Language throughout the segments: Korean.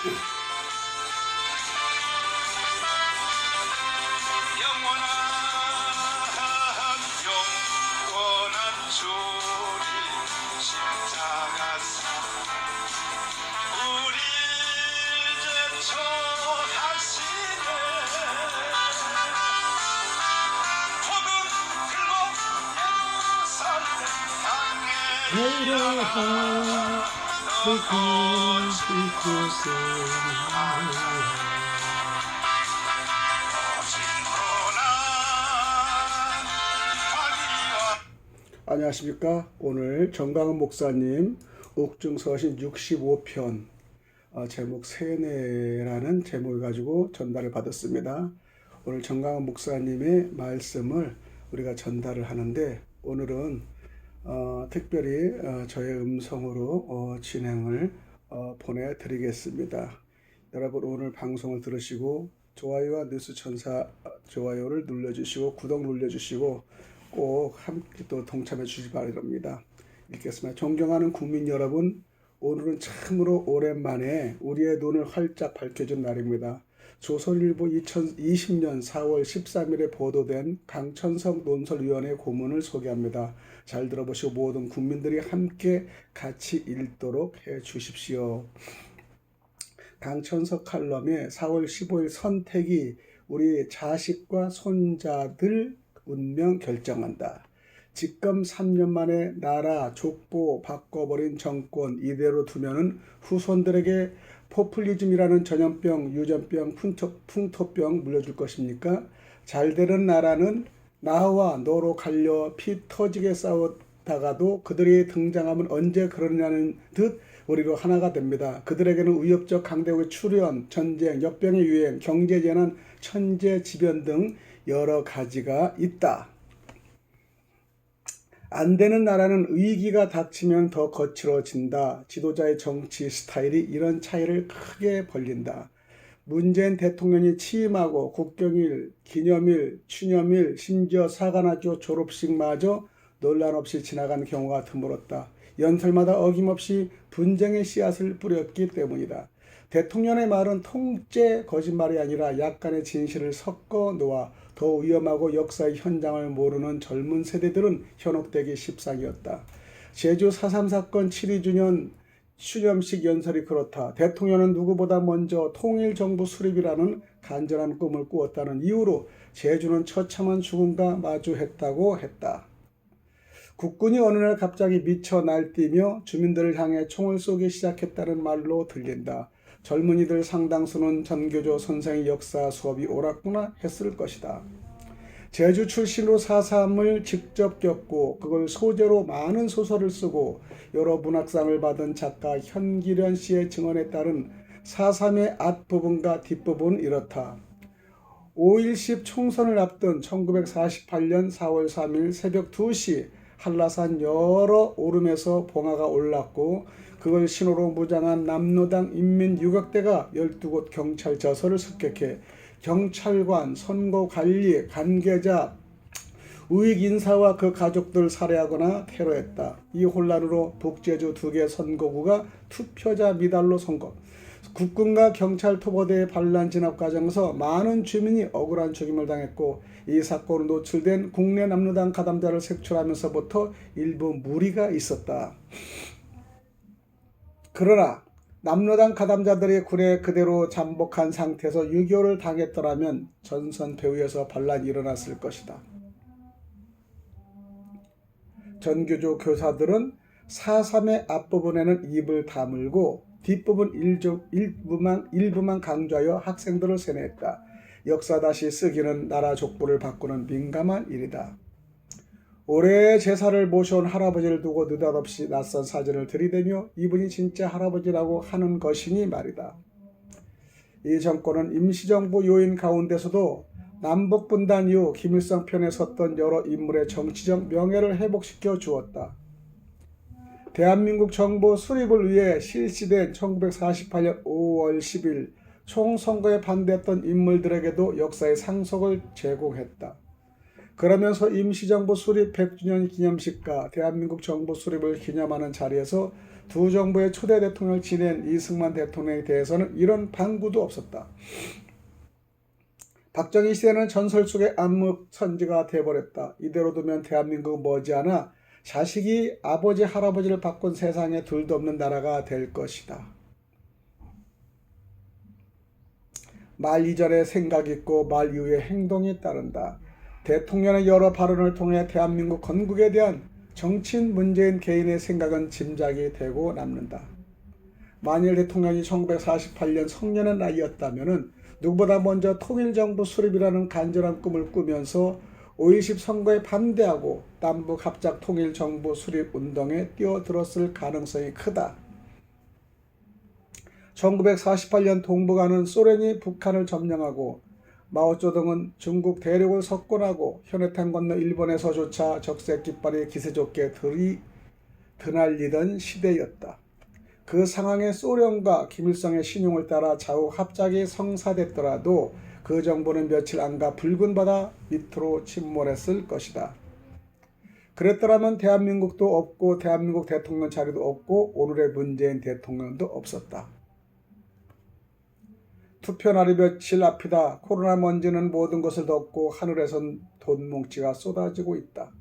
영원한 주님 십자가사 우리 제쳐하시네 복음 들고 예루살렘 향해 안녕하십니까. 오늘 정강은 목사님 옥중서신 65편 제목 세뇌라는 제목을 가지고 전달을 받았습니다. 오늘 정강은 목사님의 말씀을 우리가 전달을 하는데 오늘은 특별히 저의 음성으로 진행을 보내드리겠습니다. 여러분 오늘 방송을 들으시고 좋아요와 뉴스천사 좋아요를 눌러주시고 구독 눌러주시고 꼭 함께 또 동참해 주시기 바랍니다. 읽겠습니다. 존경하는 국민 여러분, 오늘은 참으로 오랜만에 우리의 눈을 활짝 밝혀준 날입니다. 조선일보 2020년 4월 13일에 보도된 강천석 논설위원회 고문을 소개합니다. 잘 들어보시고 모든 국민들이 함께 같이 읽도록 해 주십시오. 강천석 칼럼의 4월 15일 선택이 우리 자식과 손자들 운명 결정한다. 집권 3년 만에 나라 족보 바꿔버린 정권 이대로 두면은 후손들에게 포퓰리즘이라는 전염병, 유전병, 풍토병 물려줄 것입니까? 잘되는 나라는 나와 너로 갈려 피 터지게 싸우다가도 그들이 등장하면 언제 그러냐는 듯 우리로 하나가 됩니다. 그들에게는 위협적 강대국의 출현, 전쟁, 역병의 유행, 경제재난, 천재지변 등 여러 가지가 있다. 안 되는 나라는 위기가 닥치면 더 거칠어진다. 지도자의 정치 스타일이 이런 차이를 크게 벌린다. 문재인 대통령이 취임하고 국경일, 기념일, 추념일, 심지어 사관학교 졸업식마저 논란 없이 지나간 경우가 드물었다. 연설마다 어김없이 분쟁의 씨앗을 뿌렸기 때문이다. 대통령의 말은 통째 거짓말이 아니라 약간의 진실을 섞어 놓아 더 위험하고 역사의 현장을 모르는 젊은 세대들은 현혹되기 십상이었다. 제주 4.3 사건 7.2주년 추념식 연설이 그렇다. 대통령은 누구보다 먼저 통일정부 수립이라는 간절한 꿈을 꾸었다는 이유로 제주는 처참한 죽음과 마주했다고 했다. 국군이 어느 날 갑자기 미쳐 날뛰며 주민들을 향해 총을 쏘기 시작했다는 말로 들린다. 젊은이들 상당수는 전교조 선생의 역사 수업이 옳았구나 했을 것이다. 제주 출신으로 4.3을 직접 겪고 그걸 소재로 많은 소설을 쓰고 여러 문학상을 받은 작가 현기련 씨의 증언에 따른 4.3의 앞부분과 뒷부분은 이렇다. 5.10 총선을 앞둔 1948년 4월 3일 새벽 2시 한라산 여러 오름에서 봉화가 올랐고 그걸 신호로 무장한 남로당 인민유격대가 12곳 경찰 저서를 습격해 경찰관, 선거관리, 관계자, 우익인사와 그 가족들 살해하거나 테러했다. 이 혼란으로 북제주 2개 선거구가 투표자 미달로 선거. 국군과 경찰 토보대의 반란 진압 과정에서 많은 주민이 억울한 죽임을 당했고 이 사건으로 노출된 국내 남로당 가담자를 색출하면서부터 일부 무리가 있었다. 그러나 남로당 가담자들이 굴에 그대로 잠복한 상태에서 6.25를 당했더라면 전선배후에서 반란이 일어났을 것이다. 전교조 교사들은 4.3의 앞부분에는 입을 다물고 뒷부분 일부만 강조하여 학생들을 세뇌했다. 역사 다시 쓰기는 나라 족보를 바꾸는 민감한 일이다. 올해 제사를 모셔온 할아버지를 두고 느닷없이 낯선 사진을 들이대며 이분이 진짜 할아버지라고 하는 것이니 말이다. 이 정권은 임시정부 요인 가운데서도 남북분단 이후 김일성 편에 섰던 여러 인물의 정치적 명예를 회복시켜 주었다. 대한민국 정부 수립을 위해 실시된 1948년 5월 10일 총선거에 반대했던 인물들에게도 역사의 상속을 제공했다. 그러면서 임시정부 수립 100주년 기념식과 대한민국 정부 수립을 기념하는 자리에서 두 정부의 초대 대통령을 지낸 이승만 대통령에 대해서는 이런 방구도 없었다. 박정희 시대는 전설 속의 암흑천지가 돼버렸다. 이대로 두면 대한민국은 머지않아 자식이 아버지 할아버지를 바꾼 세상에 둘도 없는 나라가 될 것이다. 말 이전에 생각이 있고 말 이후에 행동이 따른다. 대통령의 여러 발언을 통해 대한민국 건국에 대한 정치인 문재인 개인의 생각은 짐작이 되고 남는다. 만일 대통령이 1948년 성년의 나이였다면 누구보다 먼저 통일정부 수립이라는 간절한 꿈을 꾸면서 5.20 선거에 반대하고 남북 합작 통일정부 수립 운동에 뛰어들었을 가능성이 크다. 1948년 동북아는 소련이 북한을 점령하고 마오쩌둥은 중국 대륙을 석권하고 현해탄 건너 일본에서조차 적색 깃발이 기세좋게 드날리던 시대였다. 그 상황에 소련과 김일성의 신용을 따라 좌우 합작이 성사됐더라도 그 정부는 며칠 안가 붉은 바다 밑으로 침몰했을 것이다. 그랬더라면 대한민국도 없고 대한민국 대통령 자리도 없고 오늘의 문재인 대통령도 없었다. 투표날이 며칠 앞이다. 코로나 먼지는 모든 것을 덮고 하늘에선 돈뭉치가 쏟아지고 있다.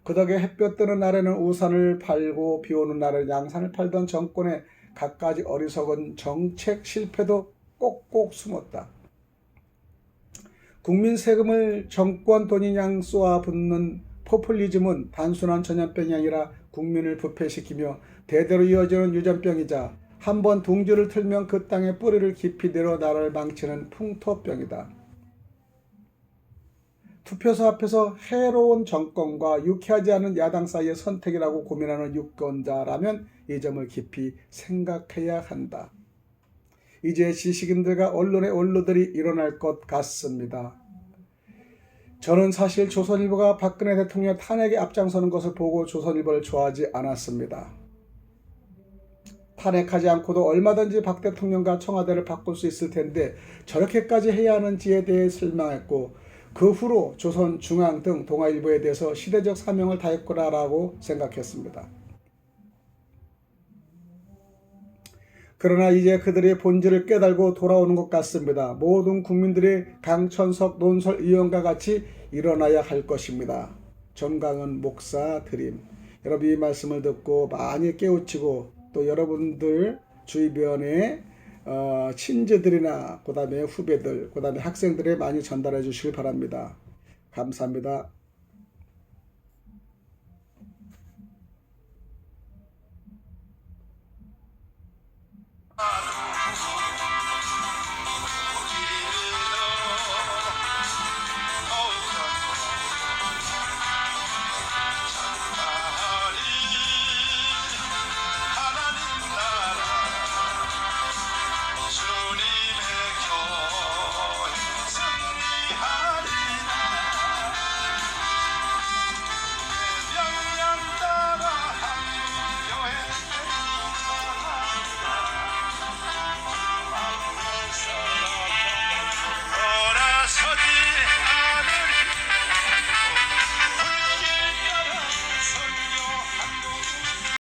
그 덕에 햇볕 뜨는 날에는 우산을 팔고 비 오는 날에는 양산을 팔던 정권의 갖가지 어리석은 정책 실패도 꼭꼭 숨었다. 국민 세금을 정권 돈이 양 쏘아붓는 포퓰리즘은 단순한 전염병이 아니라 국민을 부패시키며 대대로 이어지는 유전병이자 한번 둥지를 틀면 그 땅에 뿌리를 깊이 내려 나라를 망치는 풍토병이다. 투표소 앞에서 해로운 정권과 유쾌하지 않은 야당 사이의 선택이라고 고민하는 유권자라면 이 점을 깊이 생각해야 한다. 이제 지식인들과 언론의 원로들이 일어날 것 같습니다. 저는 사실 조선일보가 박근혜 대통령 탄핵에 앞장서는 것을 보고 조선일보를 좋아하지 않았습니다. 탄핵하지 않고도 얼마든지 박 대통령과 청와대를 바꿀 수 있을 텐데 저렇게까지 해야 하는지에 대해 실망했고 그 후로 조선, 중앙 등 동아일보에 대해서 시대적 사명을 다했구나라고 생각했습니다. 그러나 이제 그들의 본질을 깨달고 돌아오는 것 같습니다. 모든 국민들이 강천석 논설 의원과 같이 일어나야 할 것입니다. 정강은 목사 드림. 여러분 이 말씀을 듣고 많이 깨우치고 또 여러분들 주변에 친지들이나 그 다음에 후배들, 그 다음에 학생들에 많이 전달해 주시기 바랍니다. 감사합니다.